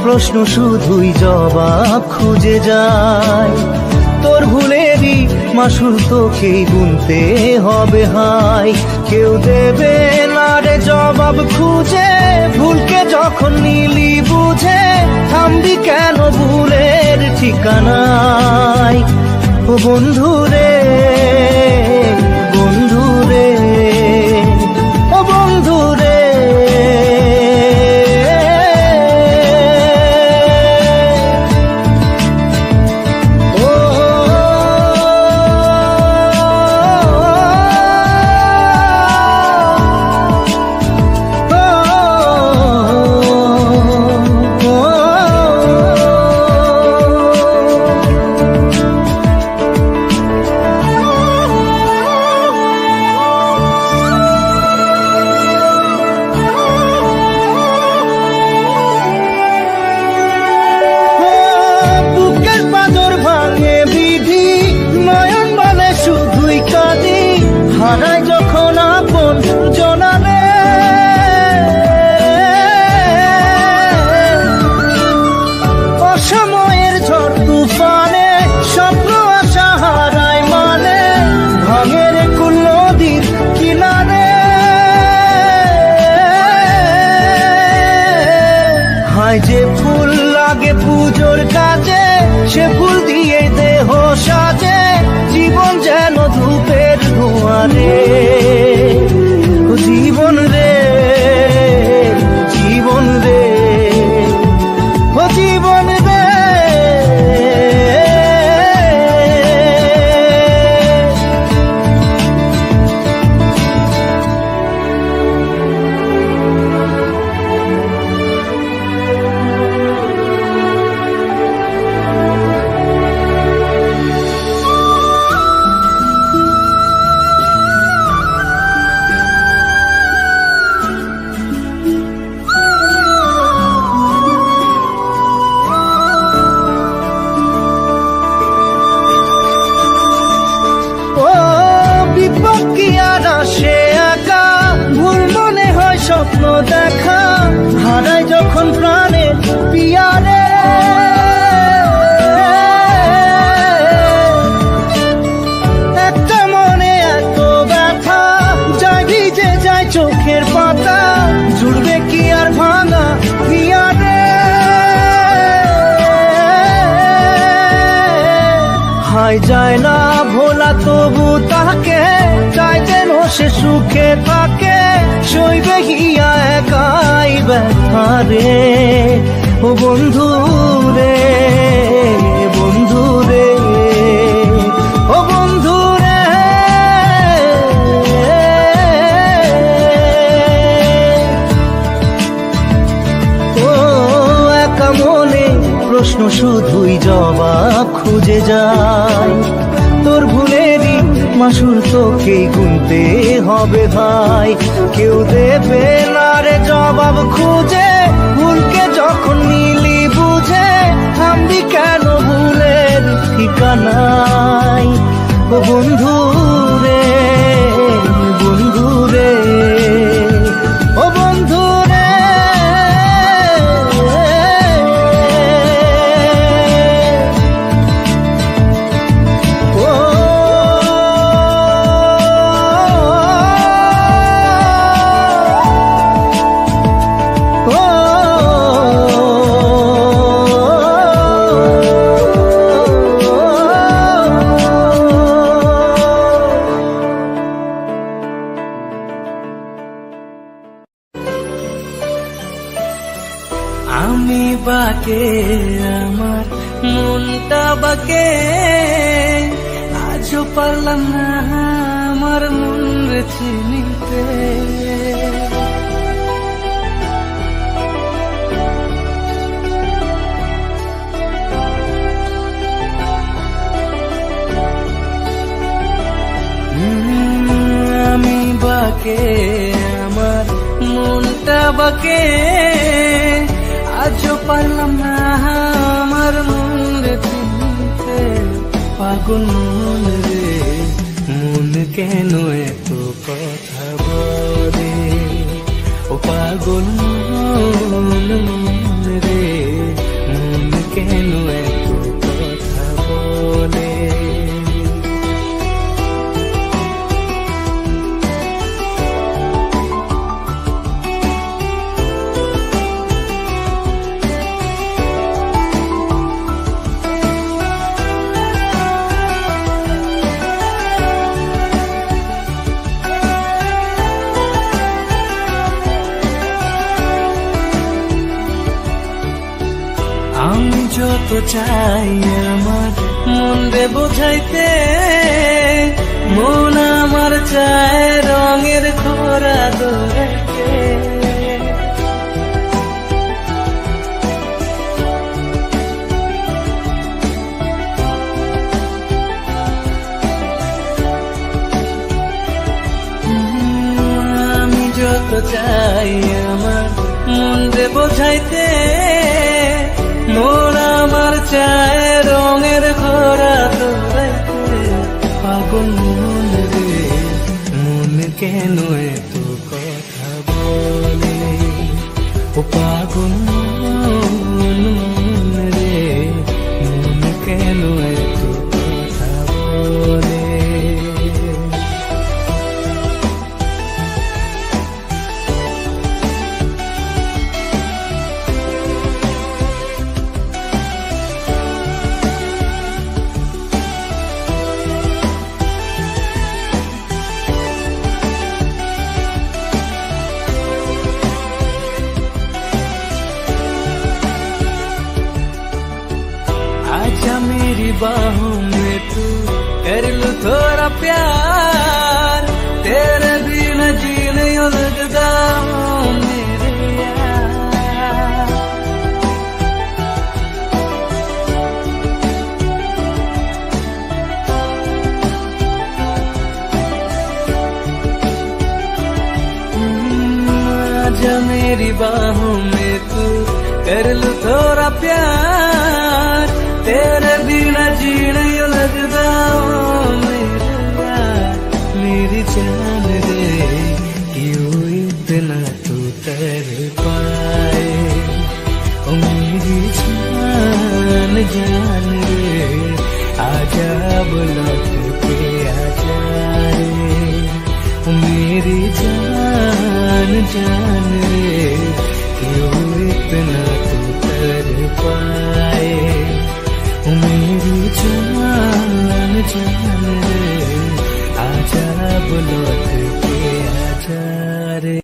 প্রশ্ন শুধুই জবাব খুঁজে যায়। তোর ভুলেরই মাসুল তোকেই গুনতে হবে হায়। কেউ দেবে না রে জবাব খুঁজে, ভুলকে যখন নিলি বুঝে থামবি কেন ভুলের ঠিকানায়। ও বন্ধু রে, বন্ধু রে, ও বন্ধু রে। যে ফুল লাগে পুজোর কাজে, সে ফুল দিয়ে দেহ সাজে, জীবন যেন ধূপের ধোঁয়ারে। জীবন রে, জীবন রে, ও জীবন রে। স্বপ্ন দেখা হারায় যখন প্রাণে পিয়ারে, একটা মনে এত ব্যথা যায় ভিজে যায় চোখের পাতা, জুড়বে কি আর ভাঙা পিয়ারে। হায় যায় না ভোলা তবু তাকে চাই যেন সে সুখে থাকে, সইবে হিয়া একাই ব্যথা রে। ও বন্ধু রে, বন্ধু রে, ও বন্ধু রে। ও একা মনে প্রশ্ন শুধুই জবাব খুঁজে যায়। তোর ভুলেরই মাসুল তোকেই গুনতে হবে ভাই। কেউ দেবে না রে জবাব খুঁজে, ভুলকে যখন নিলি বুঝে থামবি কেন ভুলের ঠিকানায়। ও বন্ধু রে, বন্ধু রে, ও বন্ধু রে। আমি বাকে আমার মনটা বাকে, আজও পারলাম না আমার মন রে চিনিতে। আমি বাকে আমার মনটা বাকে, আজও পারলাম না আমার মন রে চিনতে। পাগল মন রে, মন কেন এত কথা বলে। ও পাগল মন রে, যত চাই আমার মন রে বোঝাইতে, মন আমার চায় রঙের খরা দৌড়াইতে। আমি যত চাই আমার মন রে বোঝাইতে, মন আমার চায় রঙের খরা দৌড়াইতে। পাগল মন রে মন কেন এত কথা বলে, ও পাগল মন রে মন কেন এত কথা বলে। आजा मेरी बाहों में तू कर लूं थोड़ा प्यार, तेरे बिना जी नहीं लगता मेरे यार। आजा मेरी बाहों में तू कर लूं थोड़ा प्यार, तेरे बिना जी नहीं लगता मेरे यार। मेरी जान रे क्यों इतना तू कर पाए, ओ मेरी जान जान रे आजा लौट के आजा रे, ओ मेरी जान जान रे क्यों इतना तू कर पाए, मेरी जान जान रे आजा लौट के आजा रे।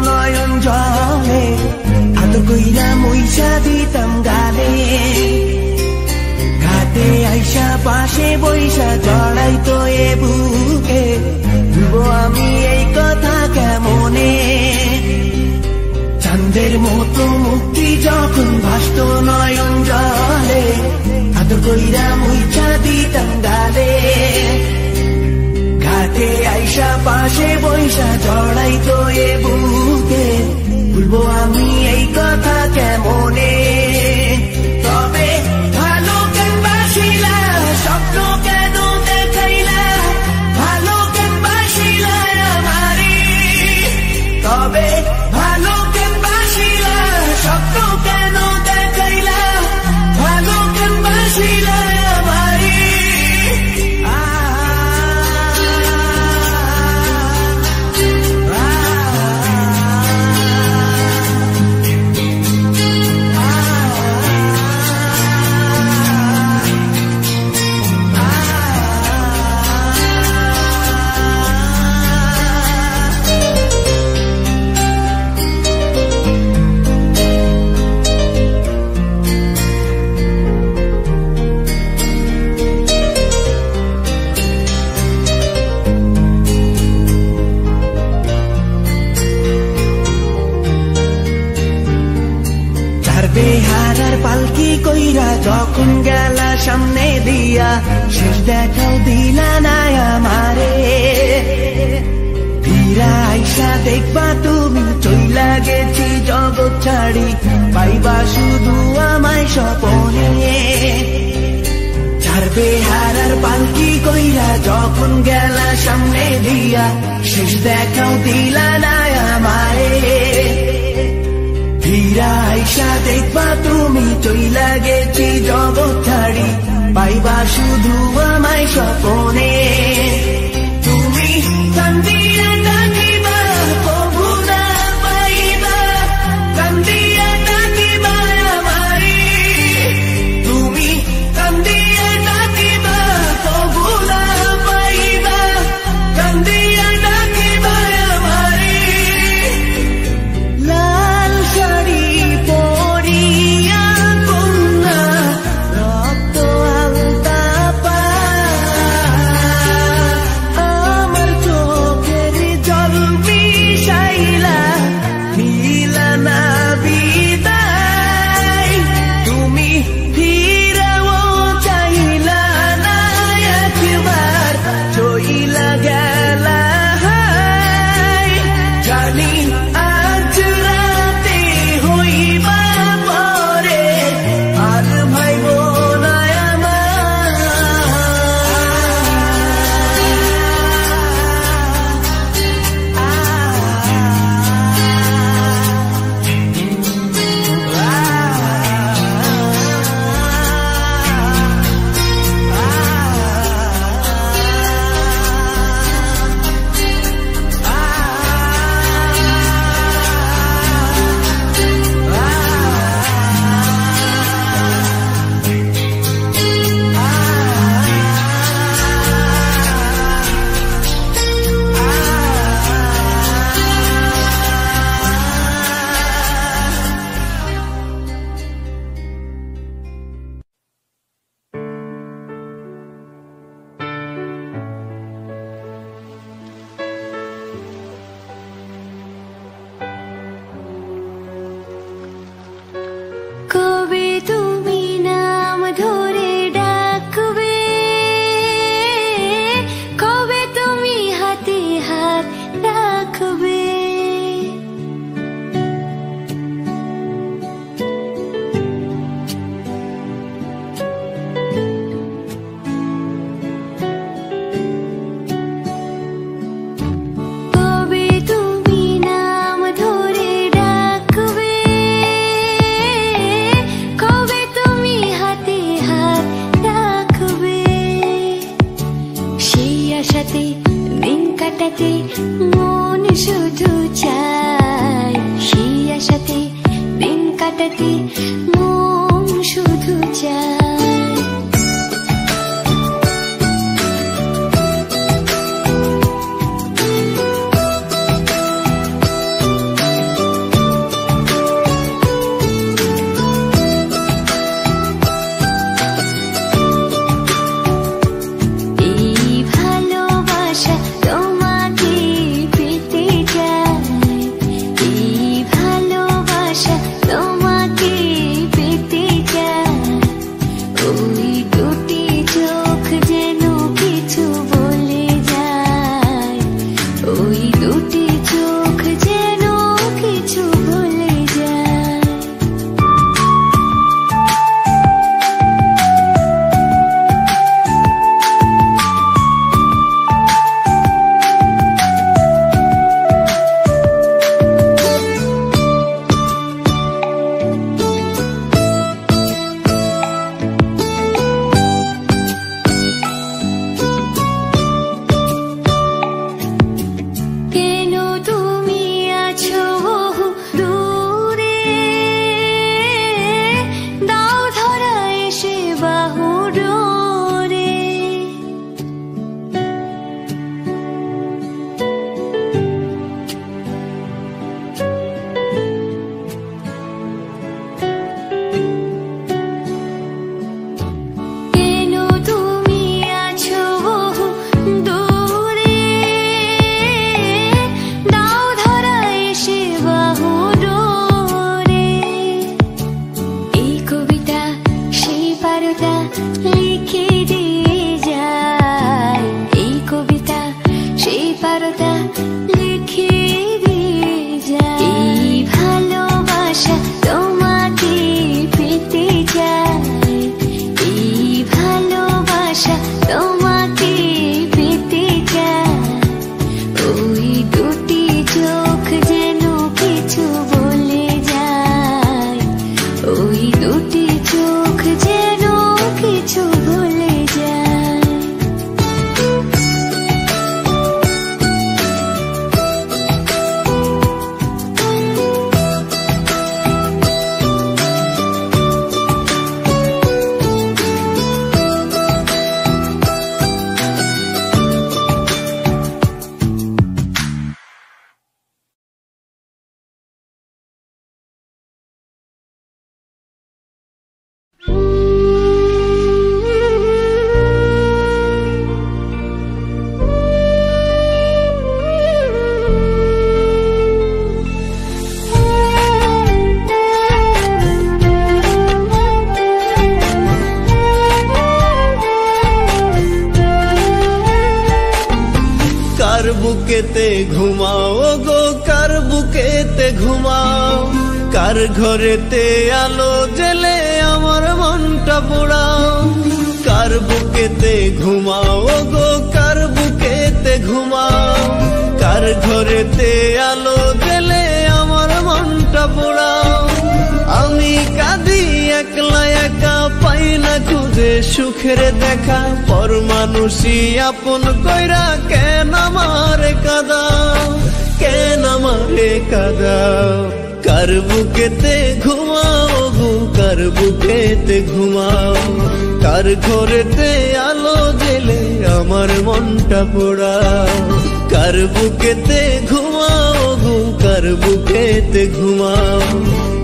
নয়ন জলে আদর কইরা মইসা দিতাম গালে, ঘাটে আইসা পাশে বইসা জড়াইতো এ বুকে, ভুলবো আমি এই কথা কেমনে। চাঁদের মতো মুক্তি যখন ভাসতো নয়ন জলে আদর কইরা মইসা দিতাম গালে, ঘাটে আইসা পাশে বইসা জড়াইতো এ বুকে, ভুলবো আমি এই কথা কেমনে। তবে ভালো কেন বাসিলা স্বপ্ন কেন দেখাইলা, ভালো কেন বাসিলা আমারে, তবে ভালো কেন বাসিলা স্বপ্ন কেন দেখাইলা, ভালো কেন বাসিলা আমারে। দিয়া শেষ দেখাও দিলা না আমারে ফিরা আইসা দেখবা তুমি চইলা গেছি জগৎ ছাড়ি পাইবা শুধু আমায় স্বপনে ছাড়বে হারার পালকি কইরা যখন গেলা সামনে দিয়া শেষ দেখাও দিলা না আমারে ফিরা আইসা দেখবা তুমি চইলা গেছি জগৎ ছাড়ি পাইবা শুধু আমায় স্বপনে তুমি কান্দিয়া ডাকিবা কবু না পাইবা কান্দিয়া ডাকিবা আমারে তুমি কান্দিয়া ডাকিবা কবু না পাইবা কান্দিয়া ডাকিবা আমারে লাল শাড়ি পরিয়া কন্যা রক্ত আলতা পা আমার চোখের জল মিশাইলা নিলা না বিদায় তুমি ফিরাও চাইলা না একবার চইলা গেলা জানি আজ রাতে হইবা পরে আর ভাইব না কবে তুমি নাম ধরে ডাকবে কবে তুমি হাতে হাত রাখবে কবে তুমি নাম ধরে ডাকবে কবে তুমি হাতে হাত রাখবে সেই আশাতে দিন কাটাতে মন শুধু চায় সেই আশাতে দিন কাটাতে মন শুধু চায় এই ভালোবাসা তোমাকে পেতে চায় এই ভালোবাসা তোমাকে বুকেতে ঘুমাও গো কার বুকেতে ঘুমাও কার ঘরেতে আলো জেলে আমার মনটা পোড়াও কার বুকেতে ঘুমাও গো কার বুকেতে ঘুমাও কার ঘরেতে আলো জেলে আমার মনটা পোড়াও আমি কাঁদি একলা একা পাই না খুঁজে সুখের দেখা পর মানুষই আপন কইরা কেন আমারে কাঁদাও কেন আমারে কাঁদাও কার বুকেতে ঘুমাও গো কার বুকেতে ঘুমাও কার ঘরেতে আলো জেলে আমার মনটা পোড়াও কার বুকেতে ঘুমাও গো কার বুকেতে ঘুমাও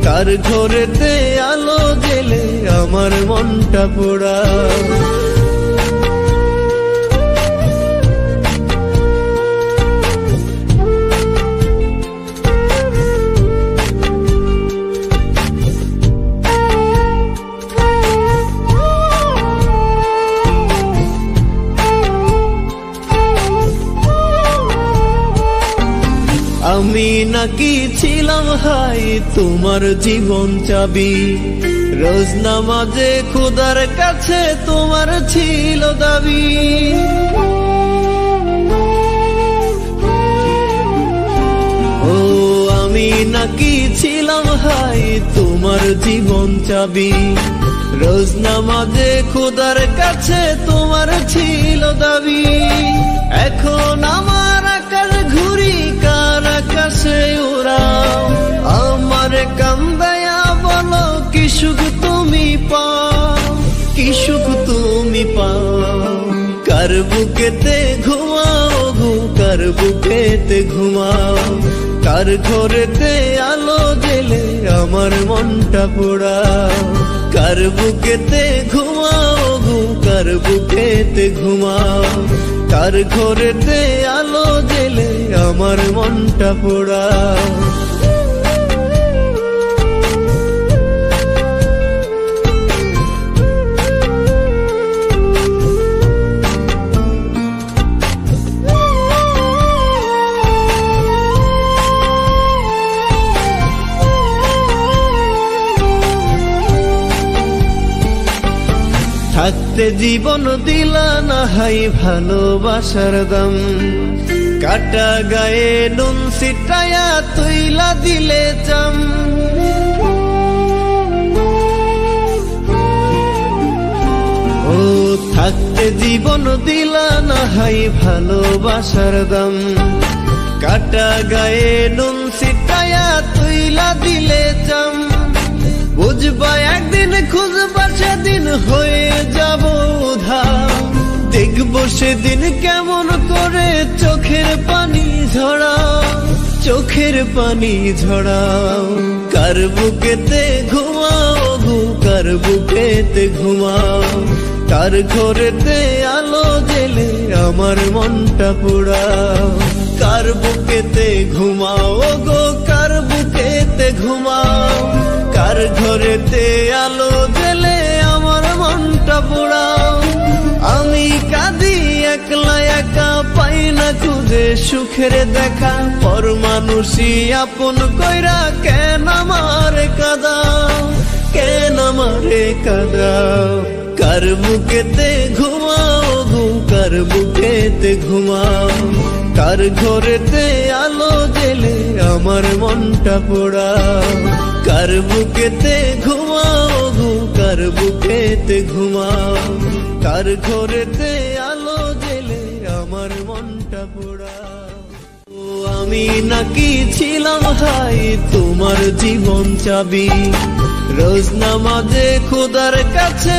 কার ঘরেতে আলো জেলে আমার মনটা পোড়াও আমি নাকি ছিলাম হাই তোমার জীবন চাবি রোজ নামাজে খোদার কাছে তোমার ছিল দাবি ও আমি নাকি ছিলাম হাই তোমার জীবন চাবি রোজ নামাজে খোদার কাছে তোমার ছিল দাবি এখন আমার আকাশ ঘুরি কার আকাশে উড়াও আমার কান্দায়া বলো কি সুখ তুমি পাও কি সুখ তুমি পাও কার বুকেতে ঘুমাও গো কার বুকেতে ঘুমাও কার ঘরেতে আলো জেলে আমার মনটা পোড়াও কার বুকেতে ঘুমাও গো কার বুকেতে ঘুমাও কার ঘরেতে আলো জেলে আমার মনটা পোড়াও থাকতে জীবন দিলা না হাই ভালোবাসার দাম কাটা গায়ে নুন ছিটায়া তুইলা দিলে চাম ও থাকতে জীবন দিলা না হাই ভালোবাসার দাম কাটা গায়ে নুন ছিটায়া তুইলা দিলে চাম বুঝবা একদিন খুঁজবা সেদিন হয়ে যাব উধার দেখবো সেদিন কেমন করে চোখের পানি ঝরাও চোখের পানি ঝরাও কার বুকেতে ঘুমাও গো কার বুকেতে ঘুমাও কার ঘরেতে আলো জেলে আমার মনটা পোড়াও কার বুকেতে ঘুমাও গো কার বুকেতে ঘুমাও কার ঘরেতে আলো জেলে আমার মনটা পোড়াও আমি কাঁদি একলা একা পাই না খুঁজে সুখের দেখা পর মানুষই আপন কইরা কেন আমারে কাঁদাও কেন আমারে কাঁদাও কার বুকেতে ঘুমাও গো কার বুকেতে ঘুমাও কার ঘরেতে আলো জেলে আমার মনটা পোড়াও কার বুকেতে ঘুমাও গো কার বুকেতে ঘুমাও কার ঘরেতে আলো জেলে আমার মনটা পোড়াও ও আমি নাকি ছিলাম হাই তোমার জীবন চাবি রোজ নামাজে খোদার কাছে